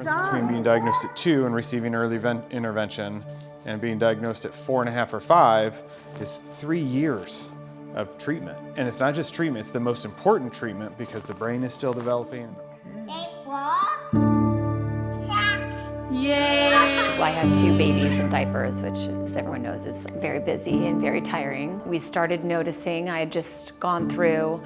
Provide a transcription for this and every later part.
difference between being diagnosed at 2 and receiving early intervention and being diagnosed at 4.5 or 5 is 3 years of treatment. And it's not just treatment, it's the most important treatment because the brain is still developing. Yay! Well, I had 2 babies in diapers, which, as everyone knows, is very busy and very tiring. We started noticing, I had just gone through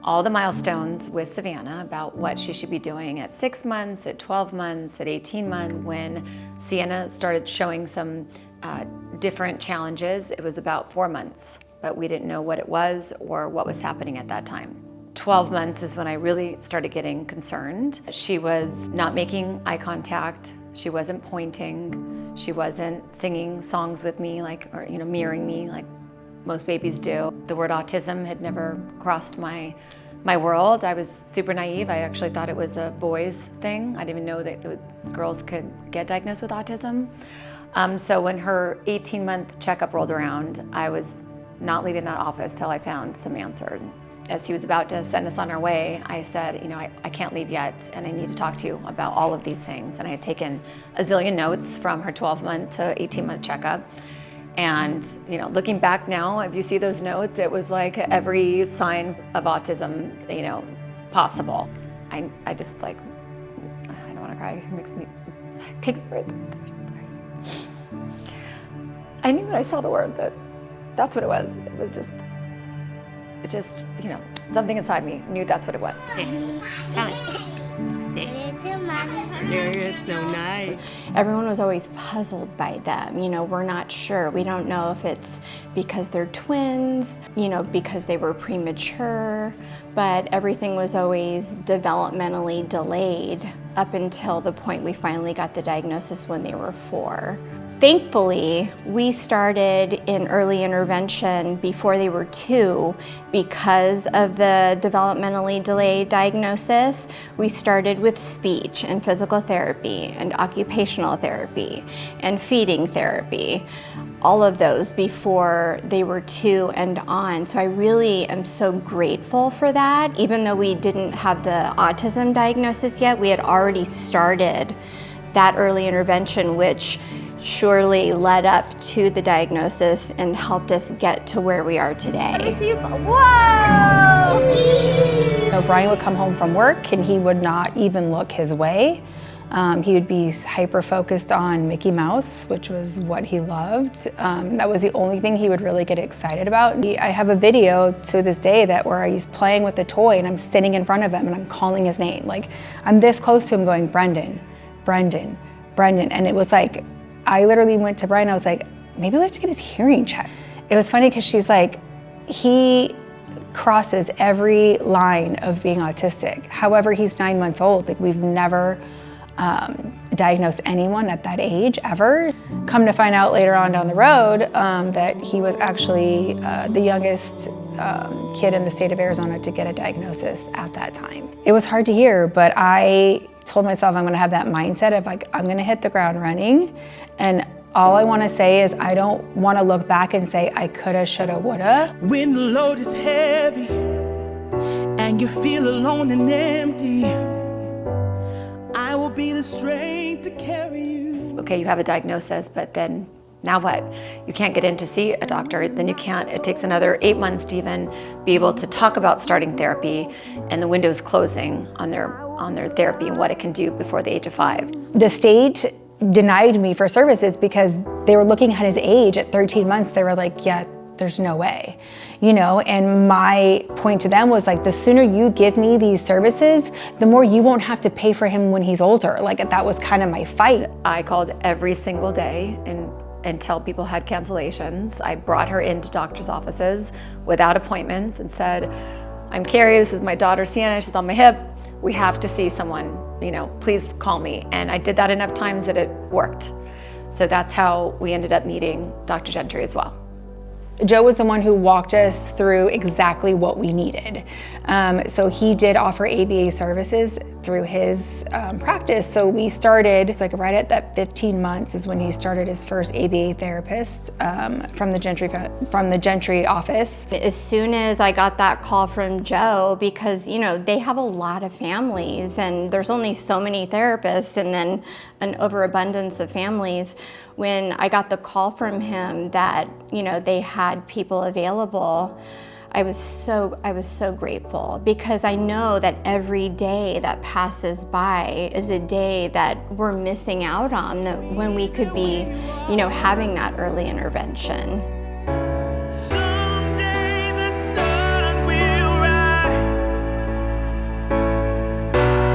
all the milestones with Savannah about what she should be doing at 6 months, at 12 months, at 18 months. When Sienna started showing some different challenges, it was about 4 months, but we didn't know what it was or what was happening at that time. 12 months is when I really started getting concerned. She was not making eye contact. She wasn't pointing. She wasn't singing songs with me, or mirroring me like most babies do. The word autism had never crossed my world. I was super naive. I actually thought it was a boys thing. I didn't even know that girls could get diagnosed with autism. So when her 18-month checkup rolled around, I was not leaving that office till I found some answers. As he was about to send us on our way, I said, I can't leave yet, and I need to talk to you about all of these things. And I had taken a zillion notes from her 12-month to 18-month checkup. And looking back now, if you see those notes, it was like every sign of autism, possible. I just I don't want to cry. It makes me, it takes breath. I knew when I saw the word that that's what it was. It just, something inside me knew that's what it was. It's so nice. Everyone was always puzzled by them. We're not sure. We don't know if it's because they're twins, because they were premature, but everything was always developmentally delayed up until the point we finally got the diagnosis when they were 4. Thankfully, we started in early intervention before they were 2 because of the developmentally delayed diagnosis. We started with speech and physical therapy and occupational therapy and feeding therapy, all of those before they were 2 and on. So I really am so grateful for that. Even though we didn't have the autism diagnosis yet, we had already started that early intervention, which surely led up to the diagnosis and helped us get to where we are today. Whoa! Brian would come home from work and he would not even look his way. He would be hyper-focused on Mickey Mouse, which was what he loved. That was the only thing he would really get excited about. I have a video to this day where he's playing with a toy and I'm sitting in front of him and I'm calling his name. I'm this close to him going, Brendan, Brendan, Brendan. And it was like, I literally went to Brian, I was like, maybe we have to get his hearing checked. It was funny because she's like, he crosses every line of being autistic. However, he's 9 months old. We've never diagnosed anyone at that age ever. Come to find out later on down the road that he was actually the youngest kid in the state of Arizona to get a diagnosis at that time. It was hard to hear, but I told myself I'm gonna have that mindset of I'm gonna hit the ground running, and all I wanna say is I don't wanna look back and say I coulda, shoulda, woulda. When the load is heavy and you feel alone and empty, I will be the strength to carry you. Okay, you have a diagnosis, but then now what? You can't get in to see a doctor, then you can't. It takes another 8 months to even be able to talk about starting therapy, and the window's closing on their therapy and what it can do before the age of 5. The state denied me for services because they were looking at his age at 13 months. They were like, yeah, there's no way, and my point to them was the sooner you give me these services, the more you won't have to pay for him when he's older. That was kind of my fight. I called every single day until people had cancellations. I brought her into doctor's offices without appointments and said, I'm Carrie, this is my daughter Sienna, she's on my hip. We have to see someone, please call me. And I did that enough times that it worked. So that's how we ended up meeting Dr. Gentry as well. Joe was the one who walked us through exactly what we needed. So he did offer ABA services through his practice. So we started, it's like right at that 15 months is when he started his first ABA therapist from the Gentry office. As soon as I got that call from Joe, because you know they have a lot of families and there's only so many therapists and then an overabundance of families, when I got the call from him that, you know, they had people available, I was so grateful, because I know that every day that passes by is a day that we're missing out on, when we could be, you know, having that early intervention. Someday the sun will rise,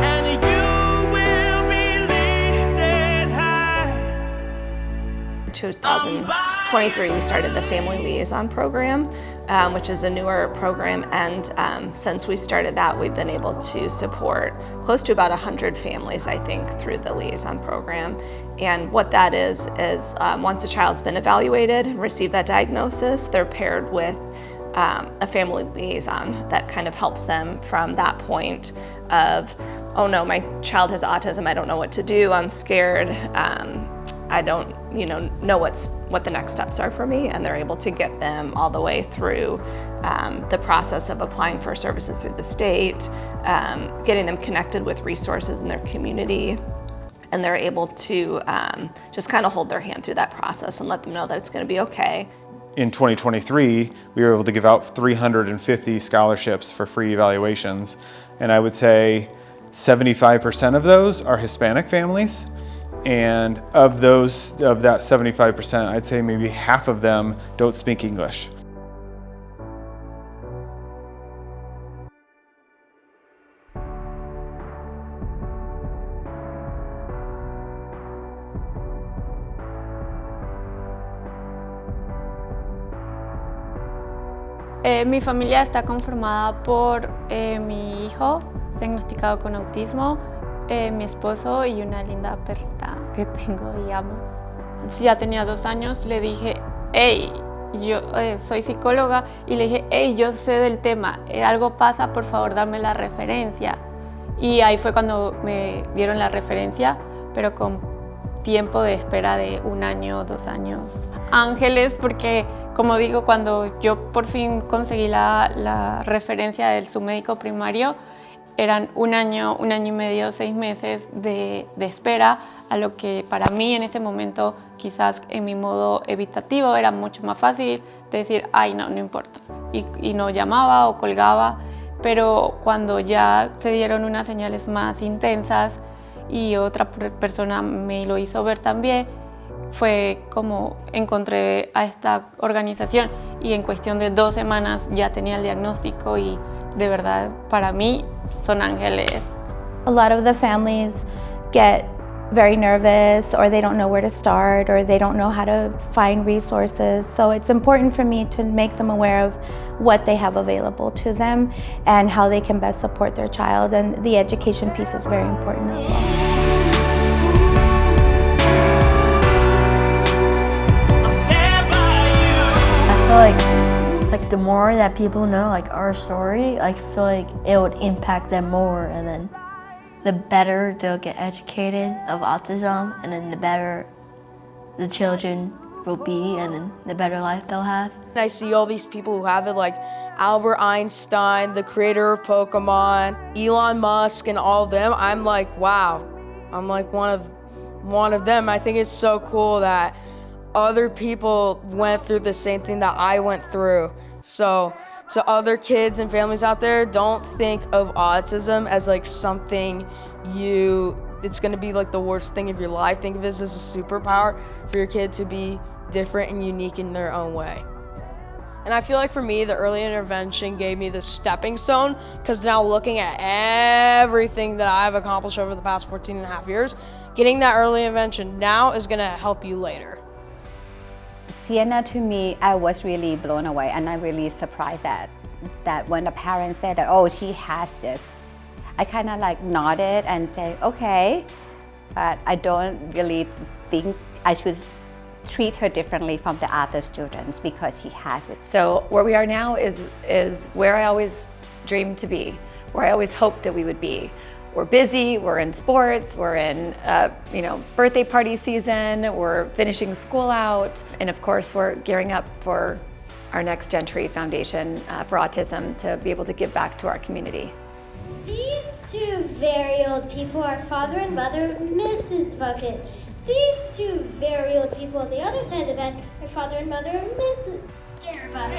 and you will be lifted high. 2023, we started the Family Liaison Program, which is a newer program, and since we started that, we've been able to support close to about 100 families, I think, through the Liaison Program. And what that is once a child's been evaluated and received that diagnosis, they're paired with a family liaison that kind of helps them from that point of, oh no, my child has autism, I don't know what to do, I'm scared, I don't know what the next steps are for me, and they're able to get them all the way through the process of applying for services through the state, getting them connected with resources in their community, and they're able to just kind of hold their hand through that process and let them know that it's going to be okay. In 2023, we were able to give out 350 scholarships for free evaluations, and I would say 75% of those are Hispanic families. And of that 75%, I'd say maybe half of them don't speak English. Mi familia está conformada por mi hijo diagnosticado con autismo, mi esposo y una linda perrita que tengo y amo. Ya tenía 2 años, le dije, hey, yo soy psicóloga, y le dije, hey, yo sé del tema, algo pasa, por favor dame la referencia. Y ahí fue cuando me dieron la referencia, pero con tiempo de espera de 1 año, 2 años. Ángeles, porque como digo, cuando yo por fin conseguí la referencia de su médico primario, eran 1 año, 1 año y medio, 6 meses de espera, a lo que para mí en ese momento, quizás en mi modo evitativo, era mucho más fácil de decir, ay, no importa. Y no llamaba o colgaba, pero cuando ya se dieron unas señales más intensas y otra persona me lo hizo ver también, fue como encontré a esta organización y en cuestión de 2 semanas ya tenía el diagnóstico, y de verdad para mí son ángeles. A lot of the families get very nervous, or they don't know where to start, or they don't know how to find resources. So it's important for me to make them aware of what they have available to them and how they can best support their child. And the education piece is very important as well. I feel like the more that people know like our story, I feel like it would impact them more, and then the better they'll get educated of autism, and then the better the children will be, and then the better life they'll have. I see all these people who have it, like Albert Einstein, the creator of Pokemon, Elon Musk, and all of them. I'm like, wow, I'm like one of them. I think it's so cool that other people went through the same thing that I went through. So other kids and families out there, don't think of autism as like something it's gonna be like the worst thing of your life. Think of it as a superpower for your kid to be different and unique in their own way. And I feel like for me, the early intervention gave me the stepping stone, because now looking at everything that I've accomplished over the past 14 and a half years, getting that early intervention now is gonna help you later. Sienna, to me, I was really blown away, and I'm really surprised that when the parents said that, oh, she has this, I kind of like nodded and say, okay, but I don't really think I should treat her differently from the other students because she has it. So where we are now is where I always dreamed to be, where I always hoped that we would be. We're busy, we're in sports, we're in birthday party season, we're finishing school out, and of course we're gearing up for our next Gentry Foundation for Autism to be able to give back to our community. These two very old people are father and mother Mrs. Bucket. These two very old people on the other side of the bed are father and mother Mrs. Starbuck.